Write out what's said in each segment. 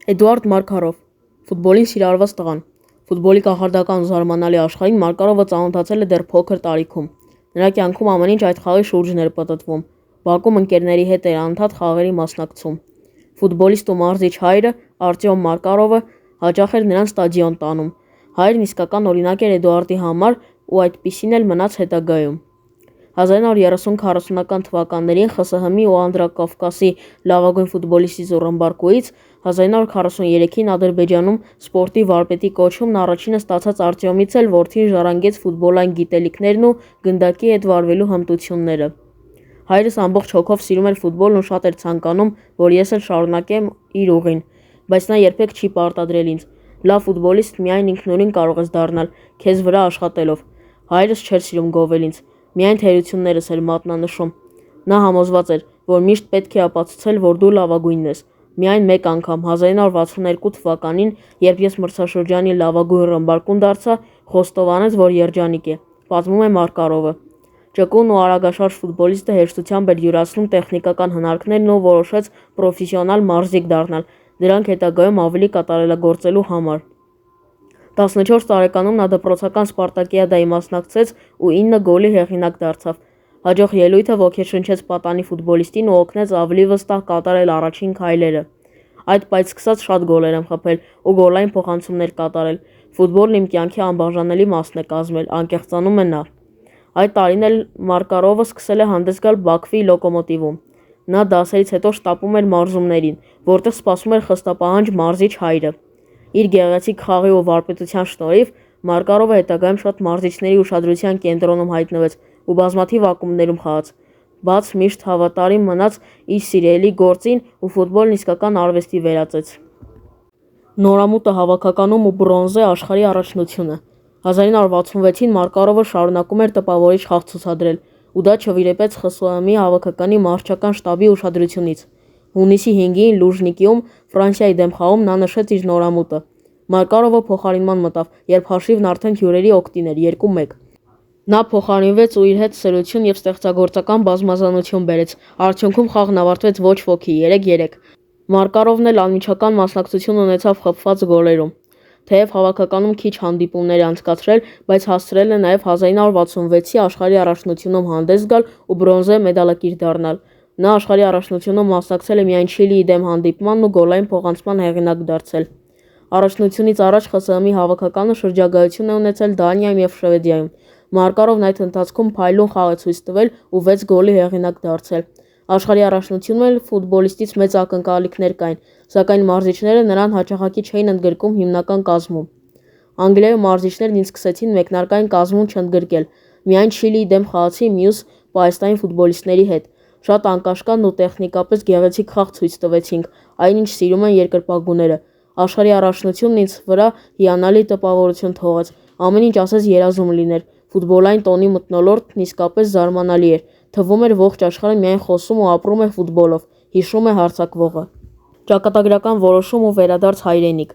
Էդուարդ Մարկարով, ֆուտբոլին սիրարված տղան։ Ֆուտբոլի կախարդական ու զարմանալի աշխարհին Մարկարովը ծանոթացել է դեռ փոքր տարիքում։ Նրա կյանքում ամեն ինչ այդ խաղի շուրջն էր պտտվում։ Բակում ընկերների հետ էր անընդհատ խաղերի մասնակցում։ Ֆուտբոլիստ ու մարզիչ հայրը Արտյոմ Մարկարովը հաճախ էր նրան ստադիոն տանում։ Հայրն իսկական օրինակ էր Էդուարդի համար ու այդպիսին էլ մնաց հետագայում։ 1930-40-ական թվականներին ԽՍՀՄ-ի ու Անդրակովկասի լավագույն ֆուտբոլիստից ու ռմբարկուից 1943-ին Ադրբեջանում սպորտի վարպետի կոչումն առաջինը ստացած Արտյոմից էլ որդին ժառանգեց ֆուտբոլային գիտելիքներն ու գնդակի հետ վարվելու հմտությունները։ Հայրս ամբողջ հոգով սիրում էր ֆուտբոլն ու շատ էր ցանկանում, որ ես էլ շարունակեմ իր ուղին, բայց նա երբեք չի պարտադրել ինձ։ Լավ ֆուտբոլիստ միայն ինքնուրույն կարող ես դառնալ, քեզ վրա աշխատելով։ Հայրս չէր սիրում գովել ինձ, միայն թերություններս էր մատնանշում։ Նա համոզված էր, որ միշտ պետք է ապացուցել, որ դու լավագույնն ես։ Միայն մեկ անգամ 1962 թվականին, երբ ես մրցաշրջանի լավագույն ռմբարկուն դարձա, խոստովանեց, որ երջանիկ է, պատմում է Մարկարովը։ Ճկուն ու արագաշարժ ֆուտբոլիստը հեշտությամբ էր յուրացնում տեխնիկական հնարքներն ու որոշեց պրոֆեսիոնալ մարզիկ դառնալ, դրանք հետագայում ավելի կատարելագործելու համար։ 14 տարեկանում նա դպրոցական սպարտակիադայի մասնակցեց ու 9 գոլի հեղինակ դարձավ։ Հաջող ելույթը ոգեշնչեց պատանի ֆուտբոլիստին ու օգնեց ավելի վստահ կատարել առաջին քայլերը։ Այդ պայծ սկսած շատ գոլեր եմ խփել ու գոլային փոխանցումներ կատարել։ Ֆուտբոլն իմ կյանքի անբաժանելի մասն է կազմել, անկեղծանում է նա։ Այդ տարին էլ Մարկարովը սկսել է հանդես գալ Բաքվի Լոկոմոտիվում։ Նա դասերից հետո շտապում էր մարզումներին, որտեղ սպասում էր խստապահանջ մարզիչ հայրը։ Իր գեղեցիկ խաղի ու վարպետության շնորհիվ Մարկարովը հետագայում շատ մարզիչների ուշադրության կենտրոնում հայտնվեց ու բազմաթիվ ակումբներում խաղաց, բայց միշտ հավատարիմ մնաց իր սիրելի գործին ու ֆուտբոլն իսկական արվեստի վերածեց։ Նորամուտը հավաքականում ու բրոնզե աշխարհի առաջնությունը։ 1966-ին Մարկարովը շարունակում էր տպավորիչ խաղ ցուցադրել, ու դա չվիրեպեց ԽՍՀՄ-ի հավաքականի մարզչական շտաբի ուշադրությունից։ Հունիսի 5-ին Լուժնիկիում Ֆրանսիայի դեմ խաղում նա նշեց իր նորամուտը։ Մարկարովը փոխարինման մտավ, երբ հաշիվն արդեն հյուրերի օգտին էր 2-1։ Նա փոխարինվեց ու իր հետ սրություն և ստեղծագործական բազմազանություն բերեց։ Արդյունքում խաղն ավարտվեց ոչ ոքի 3-3։ Մարկարովն էլ անմիջական մասնակցություն ունեցավ խփված գոլերում։ Թեև հավաքականում քիչ հանդիպումներ է անցկացրել, բայց հասցրել է նաև 1966-ի աշխարհի առաջնությունում հանդես գալ ու բրոնզե մեդալակիր դառնալ։ Նա աշխարհի առաջնությունում մասնակցել է միայն Չիլիի դեմ հանդիպմանն ու գոլային փոխանցման հեղինակ դարձել։ Առաջնությունից առաջ ԽՍՀՄ-ի հավաքականը շրջագայություն է ունեցել Դանիայում և Շվեդիայում։ Մարկարովն այդ ընթացքում փայլուն խաղ է ցույց տվել ու 6 գոլի հեղինակ դարձել։ Աշխարհի առաջնությունում էլ ֆուտբոլիստից մեծ ակնկալիքներ կային, սակայն մարզիչները նրան հաճախակի չէին ընդգրկում հիմնական կազմում։ Անգլիայում մարզիչներն ինձ սկսեցին մեկնարկային կազմում չընդգրկել, միայն Չիլիի դեմ խաղացի մյուս պահեստային ֆուտբոլիստների հետ։ Շատ անկաշկանդ ու տեխնիկապես գեղեցիկ խաղ ցույց տվեցինք, այնինչ սիրում են երկրպագուները։ Աշխարհի առաջնությունն ինձ վրա հիանալի տպավորություն թողեց, ամեն ինչ ասես երազում լիներ։ Ֆուտբոլային տոնի մթնոլորտն իսկապես զարմանալի էր, թվում էր ողջ աշխարհը միայն խոսում ու ապրում է ֆուտբոլով, հիշում է հարձակվողը։ Ճակատագրական որոշում ու վերադարձ հայրենիք։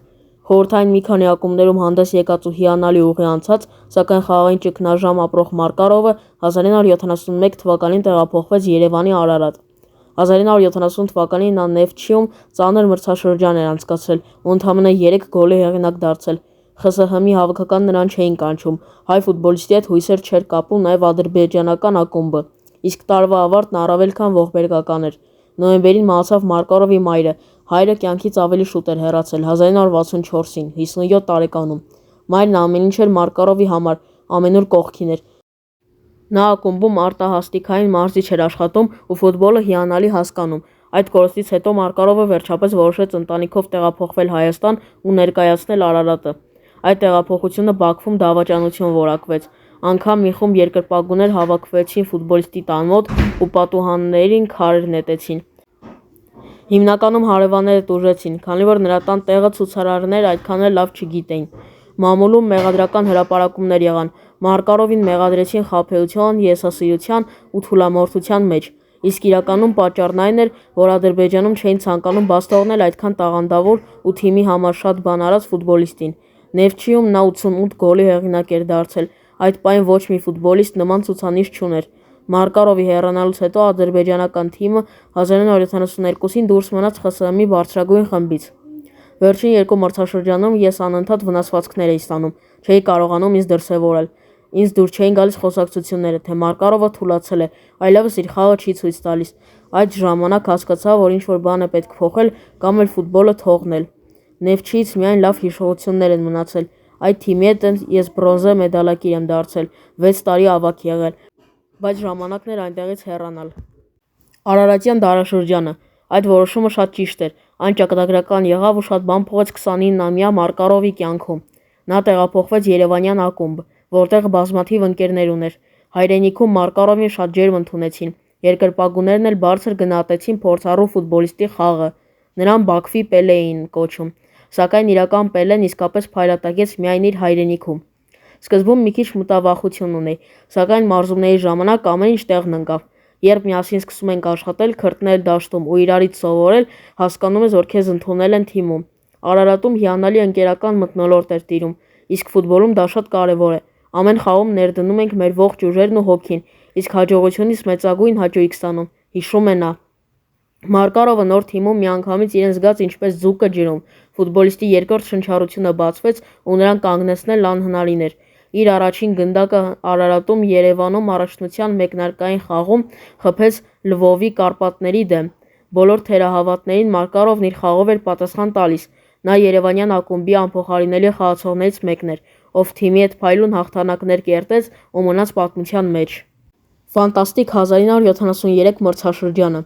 Խորհրդային մի քանի ակումբներում հանդես եկած ու հիանալի ուղի անցած, սակայն խաղային ճգնաժամ ապրող Մարկարովը 1971 թվականին տեղափոխվեց Երևանի Արարատ։ 1970 թվականին նա Նեֆչիում ծանր մրցաշրջան էր անցկացրել ու ընդամենը 3 գոլի հեղինակ դարձել։ ԽՍՀՄ-ի հավաքական նրան չէին կանչում, հայ ֆուտբոլիստի հետ հույսեր չէր կապում նաև ադրբեջանական ակումբը, իսկ տարվա ավարտն առավել քան ողբերգական էր։ Նոյեմբերին մահացավ Մարկարովի մայրը, հայրը կյանքից ավելի շուտ էր հեռացել 1964-ին, 57 տարեկանում։ Մայրն ամեն ինչ էր Մարկարովի համար, ամենուր կողքին էր։ Նա ակումբում արտահասթիկային մարզիչ էր աշխատում ու ֆուտբոլը հիանալի հասկանում։ Այդ կորստից հետո Մարկարովը վերջապես որոշեց ընտանիքով տեղափոխվել Հայաստան ու ներկայացնել Արարատը։ Այդ տեղափոխությունը Բաքվում դավաճանություն որակվեց։ Անգամ մի խումբ երկրպագուներ հավաքվեցին ֆուտբոլիստի տան մոտ ու պատուհաններին քարեր նետեցին։ Հիմնականում հարևանները տուժեցին, քանի որ նրա տան տեղը ցուցարարներ այդքան էլ լավ չգիտեին։ Մամուլում մեղադրական հրապարակումներ եղան։ Մարկարովին մեղադրեցին խաբեության, եսասիրության ու թուլամորթության մեջ, իսկ իրականում պատճառն այն էր, որ Ադրբեջանում չէին ցանկանում բաց թողնել այդքան տաղանդավոր ու թիմի համար շատ բան արած ֆուտբոլիստին։ Նեֆչիում նա 88 գոլի հեղինակ էր դարձել։ Այդ պահին ոչ մի ֆուտբոլիստ նման ցուցանիշ չուներ։ Մարկարովի հեռանալուց հետո ադրբեջանական թիմը 1972-ին դուրս մնաց ԽՍՀՄ-ի բարձրագույն խմբից։ Վերջին երկու մրցաշրջանում ես անընդհատ վնասվածքներ էի ստանում, չէի կարողանում ինձ դրսևորել։ Ինձ դուր չէին գալիս խոսակցությունները, թե Մարկարովը թուլացել է, այլևս իր խաղը չի ցույց տալիս։ Այդ ժամանակ հասկացա, որ ինչ-որ բան է պետք փոխել կամ էլ ֆուտբոլը թողնել։ Նեֆչիից միայն լավ հիշողություններ են մնացել։ Այդ թիմի հետ ես բրոնզե մեդալակիր եմ դարձել, 6 տարի ավագ եղել, բայց ժամանակն էր այնտեղից հեռանալ։ Արարատյան դարաշրջանը։ Այդ որոշումը շատ ճիշտ էր, այն ճակատագրական եղավ ու շատ բան փոխեց 29-ամյա Մարկարովի կյանքում։ Նա տեղափոխվեց Երևանյան ակումբ, որտեղ բազմաթիվ ընկերներ ուներ։ Հայրենիքում Մարկարովին շատ ջերմ ընդունեցին, երկրպագուներն էլ բարձր գնահատեցին փորձառու ֆուտբոլիստի խաղը, նրան Բաքվի Պելե էին կոչում, սակայն իրական Պելեն իսկապես փայլատակեց միայն իր հայրենիքում։ Սկզբում մի քիչ մտավախություն ունեի, սակայն մարզումների ժամանակ ամեն ինչ տեղն ընկավ։ Երբ միասին սկսում ենք աշխատել, քրտնել դաշտում ու իրարից սովորել, հասկանում ես, որ քեզ ընդունել են թիմում։ Արարատում հիանալի ընկերական մթնոլորտ էր տիրում, իսկ ֆուտբոլում դա շատ կարևոր է։ Ամեն խաղում ներդնում ենք մեր ողջ ուժերն ու հոգին, իսկ հաջողությունից մեծագույն հաճույք ստանում, հիշում է նա։ Մարկարովը նոր թիմում միանգամից իրեն զգաց ինչպես ձուկը ջրում։ Ֆուտբոլիստի երկրորդ շնչառությունը բացվեց ու նրան կանգնեցնել անհնարին էր։ Իր առաջին գնդակը Արարատում Երևանում առաջնության մեկնարկային խաղում խփեց Լվովի Կարպատների դեմ։ Բոլոր թերահավատներին Մարկարովն իր խաղով էր պատասխան տալիս։ Նա Երևանյան ակումբի անփոխարինելի խաղացողներից մեկն էր, ով թիմի հետ փայլուն հաղթանակներ կերտեց ու մնաց պատմության մեջ։ Ֆանտաստիկ 1973 մրցաշրջանը։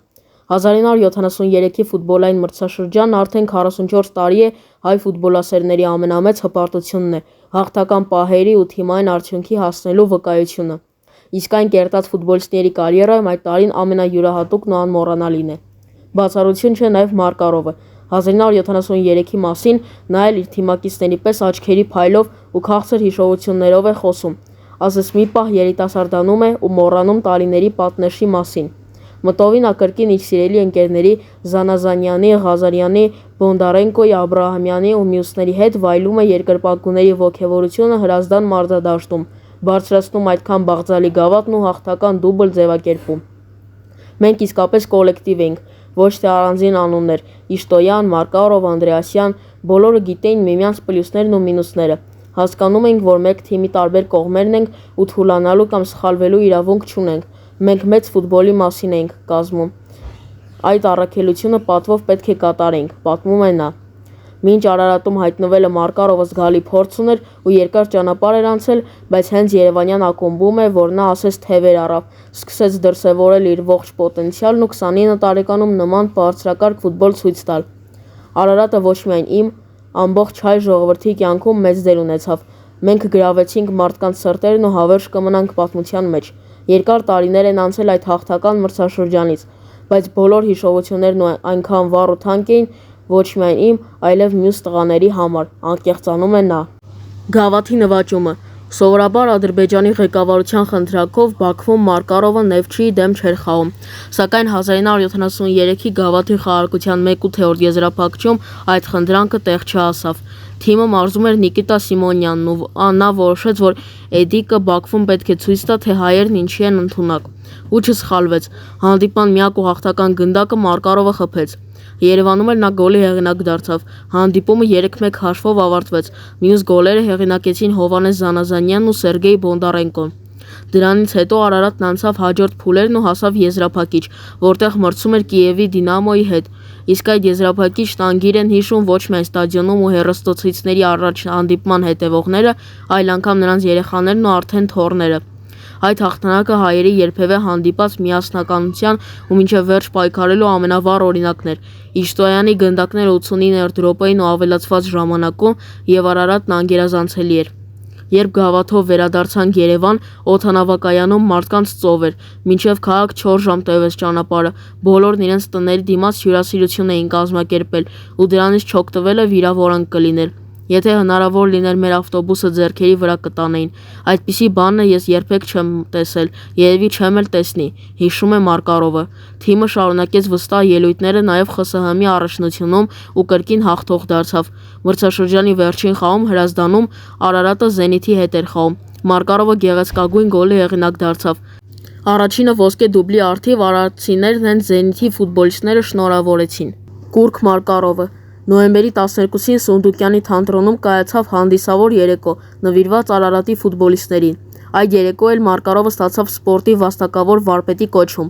1973-ի ֆուտբոլային մրցաշրջանն արդեն 44 տարի է հայ ֆուտբոլասերների ամենամեծ հպարտությունն է, հաղթական պահերի ու թիմային արդյունքի հասնելու վկայությունը։ Իսկ այն կերտած ֆուտբոլիստների կարիերայում այդ տարին ամենայուրահատուկն ու անմոռանալին է։ Բացառություն չէ նաև Մարկարովը։ 1973-ի մասին նա էլ իր թիմակիցների պես աչքերի փայլով ու քաղցր հիշողություններով է խոսում։ Ասես մի պահ երիտասարդանում է ու մոռանում տարիների պատնեշի մասին։ Մտովին ակրկին իր սիրելի ընկերների Զանազանյանի, Ղազարյանի, Բոնդարենկոյի, Աբրահամյանի ու մյուսների հետ վայելում է երկրպագուների ոգևորությունը Հրազդան մարզադաշտում, բարձրացնում այդքան բաղձալի գավաթն ու հաղթական դուբլ ձևակերպում։ Մենք իսկապես կոլեկտիվ ենք, ոչ թե առանձին անուններ՝ Իշտոյան, Մարկարով, Անդրեասյան, բոլորը գիտեին միմյանց պլյուսներն ու մինուսները։ Հասկանում ենք, որ մեկ թիմի տարբեր կողմերն ենք ու թուլանալու կամ սխալվելու իրավունք չունենք։ Մենք մեծ ֆուտբոլի մասին ենք կազմում։ Այդ առաքելությունը պատվով պետք է կատարենք, պատմում է նա։ Մինչ Արարատում հայտնվելը Մարկարովը զգալի փորձ ուներ ու երկար ճանապարհ էր անցել, բայց հենց Երևանյան ակումբում է, որ նա ասես թևեր առավ, սկսեց դրսևորել իր ողջ պոտենցիալն ու 29 տարեկանում նման բարձրակարգ ֆուտբոլ ցույց տալ։ Արարատը ոչ միայն իմ, ամբողջ հայ ժողովրդի կյանքում մեծ դեր ունեցավ։ Մենք գրավեցինք մարդկանց սրտերն ու հավերժ կմնանք պատմության մեջ։ Երկար տարիներ են անցել այդ հաղթական մրցաշրջանից, բայց բոլոր հիշողություններն այնքան վառ ու թանկ էին, ոչ միայն իմ, այլև մյուս տղաների համար, անկեղծանում է նա։ Գավաթի նվաճումը։ Սովորաբար Ադրբեջանի ղեկավարության խնդրանքով Բաքվում Մարկարովը Նեֆչիի դեմ չէր խաղում, սակայն 1973-ի գավաթի խաղարկության 1/8 եզրափակչում այդ խնդրանքը տեղ չհասավ։ Թիմը մարզում էր Նիկիտա Սիմոնյանն ու նա որոշեց, որ Էդիկը Բաքվում պետք է ցույց տա, թե հայերն ինչի են ընդունակ։ Ու չսխալվեց։ Հանդիպման միակ ու հաղթական գնդակը Մարկարովը խփեց։ Երևանում էլ նա գոլի հեղինակ դարձավ։ Հանդիպումը 3-1 հաշվով ավարտվեց։ Մյուս գոլերը հեղինակեցին Հովհաննես Զանազանյանն ու Սերգեյ Բոնդարենկոն։ Դրանից հետո Արարատն անցավ հաջորդ փուլերն ու հասավ եզրափակիչ, որտեղ մրցում էր Կիևի Դինամոյի հետ։ Իսկ այդ եզրափակիչն անգիր են հիշում ոչ միայն ստադիոնում ու հեռուստացույցների առաջ հանդիպման հետևողները, այլ անգամ նրանց երեխաներն ու արդեն թոռները։ Այդ հաղթանակը հայերի երբևէ հանդիպած միասնականության ու մինչև վերջ պայքարելու ամենավառ օրինակն էր։ Իշտոյանի գնդակները 89-րդ րոպեին ու ավելացված ժամանակում և Արարատն անգերազանցելի էր։ Երբ գավաթով վերադարձանք Երևան, օդանավակայանում մարդկանց ծով էր, մինչև քաղաք 4 ժամ տևեց ճանապարհը, բոլորն իրենց տների դիմաց հյուրասիրություն էին կազմակերպել ու դրանից չօգտվելը վիրավորանք կլիներ։ Եթե հնարավոր լիներ մեր ավտոբուսը ձեռքերի վրա կտանեին։ Այդպիսի բանը ես երբեք չեմ տեսել, երևի չեմ էլ տեսնի, հիշում է Մարկարովը։ Թիմը շարունակեց վստահ ելույթները նաև ԽՍՀՄ-ի առաջնությունում ու կրկին հաղթող դարձավ։ Մրցաշրջանի վերջին խաղում Հրազդանում Արարատը Զենիթի հետ էր խաղում։ Մարկարովը գեղեցկագույն գոլի հեղինակ դարձավ։ Առաջինը ոսկե դուբլի առթիվ արարատցիներն հենց Զենիթի ֆուտբոլիստները շնորհավորեցին։ Կուրք Մարկարովը։ Նոյեմբերի 12-ին Սունդուկյանի թատրոնում կայացավ հանդիսավոր երեկո՝ նվիրված Արարատի ֆուտբոլիստներին։ Այդ երեկո էլ Մարկարովը ստացավ սպորտի վաստակավոր վարպետի կոչում։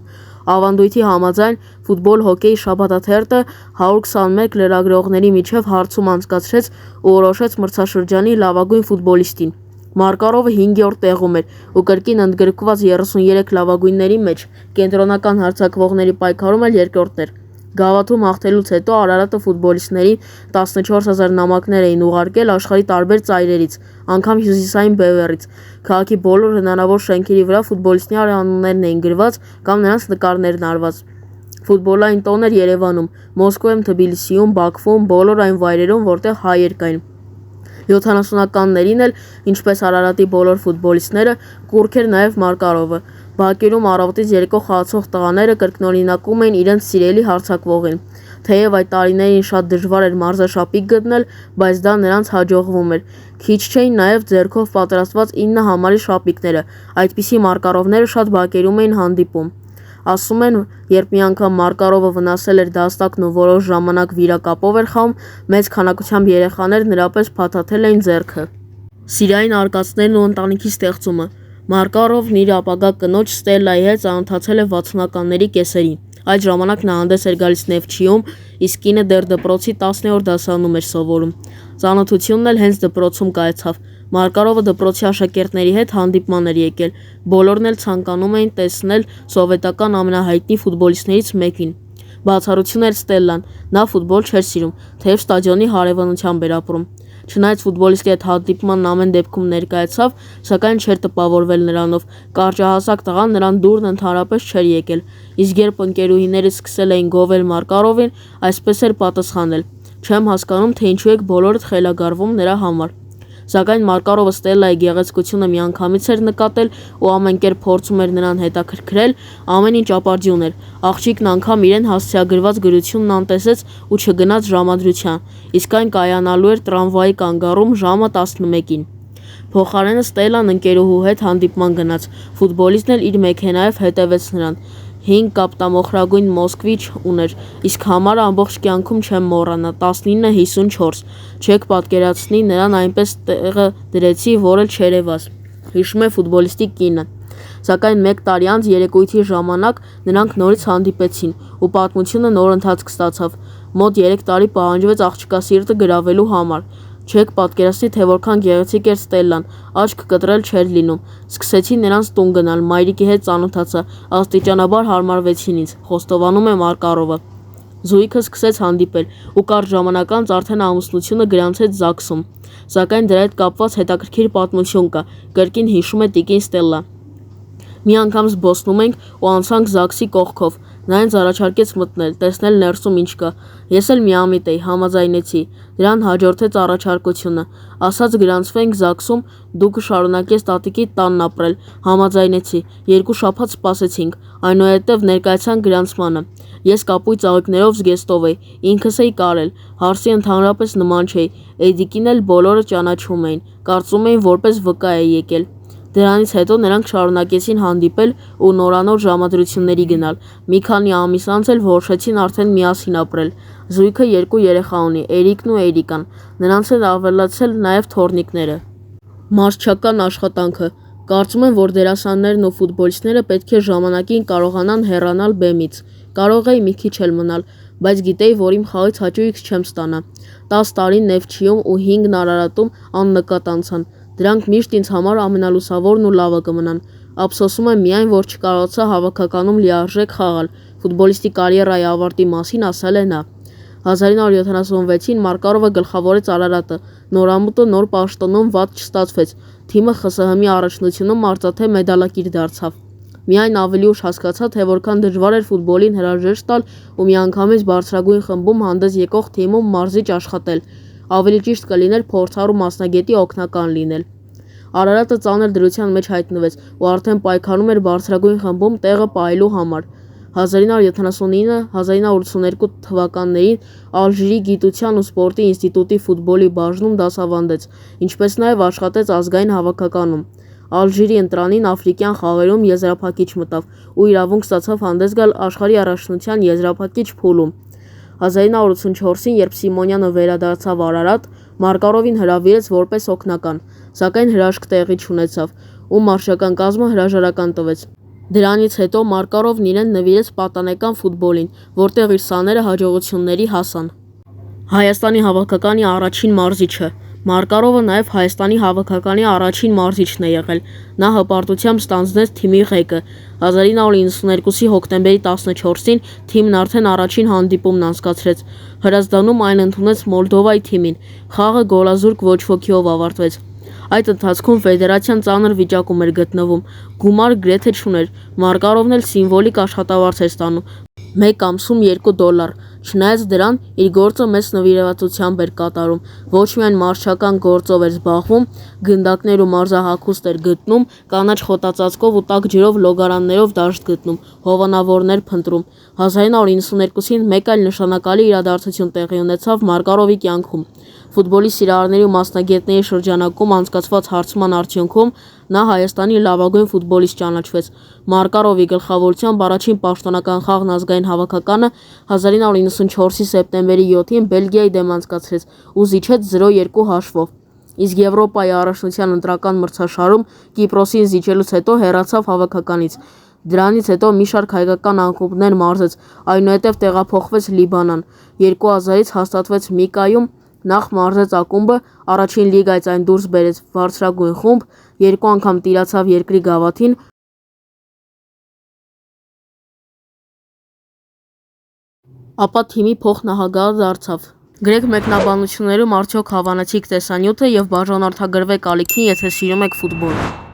Ավանդույթի համաձայն «Ֆուտբոլ-հոկեյ» շաբաթաթերթը 121 լրագրողների միջև հարցում անցկացրեց ու որոշեց մրցաշրջանի լավագույն ֆուտբոլիստին։ Մարկարովը 5-րդ տեղում էր ու կրկին ընդգրկված 33 լավագույնների մեջ, կենտրոնական հարձակվողների պայքարում էլ երկրորդն էր։ Գավաթում հաղթելուց հետո Արարատը ֆուտբոլիստներին 14,000 նամակներ էին ուղարկել աշխարհի տարբեր ծայրերից, անգամ Հյուսիսային Բևեռից։ Քաղաքի բոլոր հնարավոր շենքերի վրա ֆուտբոլիստների անուններն էին գրված կամ նրանց նկարներն արված։ Ֆուտբոլային տոն էր Երևանում, Մոսկվայում, Թբիլիսիում, Բաքվում, բոլոր այն վայրերում, որտեղ հայեր կային։ 70-ականներին էլ, ինչպես Արարատի բոլոր ֆուտբոլիստները, կուռք էր նաև Մարկարովը։ Բակերում առավոտից երեկո խաղացող տղաները կրկնօրինակում էին իրենց սիրելի հարձակվողին։ Թեև այդ տարիներին շատ դժվար էր մարզաշապիկ գտնել, բայց դա նրանց հաջողվում էր։ Քիչ չէին նաև ձեռքով պատրաստված 9 համարի շապիկները, այդպիսի Մարկարովները շատ բակերում էին հանդիպում։ Ասում են, երբ մի անգամ Մարկարովը վնասել էր դաստակն ու որոշ ժամանակ վիրակապով էր խաղում, մեծ քանակությամբ երեխաներ նրա պես փաթաթել էին ձեռքը։ Սիրային արկածներն ու ընտանիքի ստեղծումը։ Մարկարովն իր ապագա կնոջ Ստելլայի հետ ծանոթացել է 60-ականների կեսերին։ Այդ ժամանակ նա հանդես էր գալիս Նեֆչիում, իսկ կինը դեռ դպրոցի 10-րդ դասարանում էր սովորում։ Ծանոթությունն էլ հենց դպրոցում կայացավ։ Մարկարովը դպրոցի աշակերտների հետ հանդիպման էր եկել։ Բոլորն էլ ցանկանում էին տեսնել սովետական ամենահայտնի ֆուտբոլիստներից մեկին։ Բացառություն էր Ստելլան, նա ֆուտբոլ չէր սիրում, թեև ստադիոնի հարևանությամբ էր ապրում։ Չնայած ֆուտբոլիստի հետ հանդիպմանն ամեն դեպքում ներկայացավ, սակայն չէր տպավորվել նրանով։ Կարճահասակ տղան նրան դուրն ընդհանրապես չէր եկել, իսկ երբ ընկերուհիները սկսել էին գովել Մարկարովին, այսպես էր պատասխանել. «Չեմ հասկանում, թե ինչու եք բոլորդ խելագարվում նրա համար»։ Սակայն Մարկարովը Ստելլայի գեղեցկությունը միանգամից էր նկատել ու ամեն կերպ փորձում էր նրան հետաքրքրել, ամեն ինչ ապարդյուն էր։ Աղջիկն անգամ իրեն հասցեագրված գրությունն անտեսեց ու չգնաց ժամադրության, իսկ այն կայանալու էր տրամվայի կանգառում ժամը 11-ին։ Փոխարենը Ստելլան ընկերուհու հետ հանդիպման գնաց, ֆուտբոլիստն էլ իր մեքենայով հետևեց նրան։ 5 կապտամոխրագույն Մոսկվիչ ուներ, իսկ համարը ամբողջ կյանքում չեմ մոռանա՝ 1954։ Չեք պատկերացնի, նրան այնպես տեղը դրեցի, որ էլ չերևաց, հիշում է ֆուտբոլիստի կինը։ Սակայն մեկ տարի անց երեկույթի ժամանակ նրանք նորից հանդիպեցին ու պատմությունը նոր ընթացք ստացավ։ Մոտ 3 տարի պահանջվեց աղջկա սիրտը գրավելու համար։ Չեք պատկերացնի, թե որքան գեղեցիկ էր Ստելլան, աչք կտրել չէր լինում։ Սկսեցի նրանց տուն գնալ, մայրիկի հետ ծանոթացա, աստիճանաբար հարմարվեցին ինձ, խոստովանում է Մարկարովը։ Զույգը սկսեց հանդիպել ու կարճ ժամանակ անց արդեն ամուսնությունը գրանցեց ԶԱԳՍ-ում։ Սակայն դրա հետ կապված հետաքրքիր պատմություն կա, կրկին հիշում է տիկին Ստելլան։ Մի անգամ զբոսնում ենք ու անցանք ԶԱԳՍ-ի կողքով։ Նա ինձ առաջարկեց մտնել, տեսնել ներսում ինչ կա։ Ես էլ միամիտ էի, համաձայնեցի։ Դրան հաջորդեց առաջարկությունը։ Ասաց գրանցվենք ԶԱԳՍ-ում, դու կշարունակես տատիկիդ տանն ապրել։ Համաձայնեցի։ 2 շաբաթ սպասեցինք, այնուհետև ներկայացանք գրանցմանը։ Ես կապույտ ծաղիկներով զգեստով էի, ինքս էի կարել, հարսի ընդհանրապես նման չէի, Էդիկին էլ բոլորը ճանաչում էին, կարծում էին որպես վկա էի եկել։ Դրանից հետո նրանք շարունակեցին հանդիպել ու նորանոր ժամադրությունների գնալ։ Մի քանի ամիս անց էլ որոշեցին արդեն միասին ապրել։ Զույգը 2 երեխա ունի՝ Էրիկն ու Էրիկան։ Նրանց հետ ավելացել նաև թոռնիկները։ Մարզչական աշխատանքը։ Կարծում եմ, որ դերասաններն ու ֆուտբոլիստները պետք է ժամանակին կարողանան հեռանալ բեմից։ Կարող էի մի քիչ էլ մնալ, բայց գիտեի, որ իմ խաղից հաճույք չեմ ստանա։ 10 տարի Նեֆչիում ու 5-ն Արարատում աննկատ անցան։ Դրանք միշտ ինձ համար ամենալուսավորն ու լավը կմնան։ Ափսոսում եմ միայն, որ չկարողացա հավաքականում լիարժեք խաղալ։ Ֆուտբոլիստի կարիերայի ավարտի մասին ասել է նա։ 1976-ին Մարկարովը գլխավորեց Արարատը։ Նորամուտը նոր պաշտոնում վատ չստացվեց։ Թիմը ԽՍՀՄ-ի առաջնությունում արծաթե մեդալակիր դարձավ։ Միայն ավելի ուշ հասկացա, թե որքան դժվար էր ֆուտբոլին հրաժեշտ տալ ու միանգամից բարձրագույն խմբում հանդես եկող թիմում մարզիչ աշխատել։ Ավելի ճիշտ կլիներ փորձառու մասնագետի օգնական լինել։ Արարատը ծանր դրության մեջ հայտնվեց ու արդեն պայքարում էր բարձրագույն խմբում տեղը պահելու համար։ 1979-1982 թվականներին Ալժիրի գիտության ու սպորտի ինստիտուտի ֆուտբոլի բաժնում դասավանդեց, ինչպես նաև աշխատեց ազգային հավաքականում։ Ալժիրի ընտրանին աֆրիկյան խաղերում եզրափակիչ մտավ ու իրավունք ստացավ հանդես գալ աշխարհի առաջնության եզրափակիչ փուլում։ 1984-ին, երբ Սիմոնյանը վերադարձավ Արարատ, Մարկարովին հրավիրեց որպես օգնական, սակայն հրաշք տեղի չունեցավ, ու մարշական կազմը հրաժարական տվեց։ Դրանից հետո Մարկարովն իրեն նվիրեց պատանեկան ֆուտբոլին, որտեղ իր սաները հաջողությունների հասան։ Հայաստանի հավաքականի առաջին մարզիչը Մարկարովը նաև Հայաստանի հավաքականի առաջին մարզիչն է եղել։ Նա հպարտությամբ ստանձնեց թիմի ղեկը։ 1992-ի հոկտեմբերի 14-ին թիմն արդեն առաջին հանդիպումն անցկացրեց։ Հրազդանում այն ընդունեց Մոլդովայի թիմին։ Խաղը գոլազուրկ ոչ ոքիով ավարտվեց։ Այդ ընթացքում ֆեդերացիան ծանր վիճակում էր գտնվում, գումար գրեթե չուներ, Մարկարովն էլ սիմվոլիկ աշխատավարձ էր ստանում՝ մեկ ամսում $2։ Չնայած դրան, իր գործը մեծ նվիրվածությամբ էր կատարում, ոչ միայն մարզչական գործով էր զբաղվում, գնդակներ ու մարզահագուստ էր գտնում, կանաչ խոտածածկով ու տաք ջրով լոգարաններով դաշտ գտնում, հովանավորներ փնտրում։ 1992-ին մեկ այլ նշանակալի իրադարձություն տեղի ունեցավ Մարկարովի կյանքում։ Ֆուտբոլի սիրահարների ու մասնագետների շրջանակում անցկացված հարցման արդյունքում նա Հայաստանի լավագույն ֆուտբոլիստ ճանաչվեց։ Մարկարովի գլխավորությամբ առաջին պաշտոնական խաղն ազգային հավաքականը 1994-ի սեպտեմբերի 7-ին Բելգիայի դեմ անցկացրեց ու զիջեց 0-2 հաշվով։ Իսկ Եվրոպայի առաջնության ընտրական մրցաշարում Կիպրոսին զիջելուց հետո հեռացավ հավաքականից։ Դրանից հետո մի շարք հայկական ակումբներ մարզեց, այնուհետև տեղափոխվեց Լիբանան։ 2000-ից հաստատվեց Միկայում, նախ մարզեց ակումբը, առաջին լիգայից այն դուրս բերեց բարձրագույն խումբ, 2 անգամ տիրացավ երկրի գավաթին, ապա թիմի փոխնահագահ դարձավ։ Գրեք մեկնաբանություններում արդյոք հավանեցիք տեսանյութը և բաժանորդագրվեք ալիքին, եթե սիրում եք ֆուտբոլ։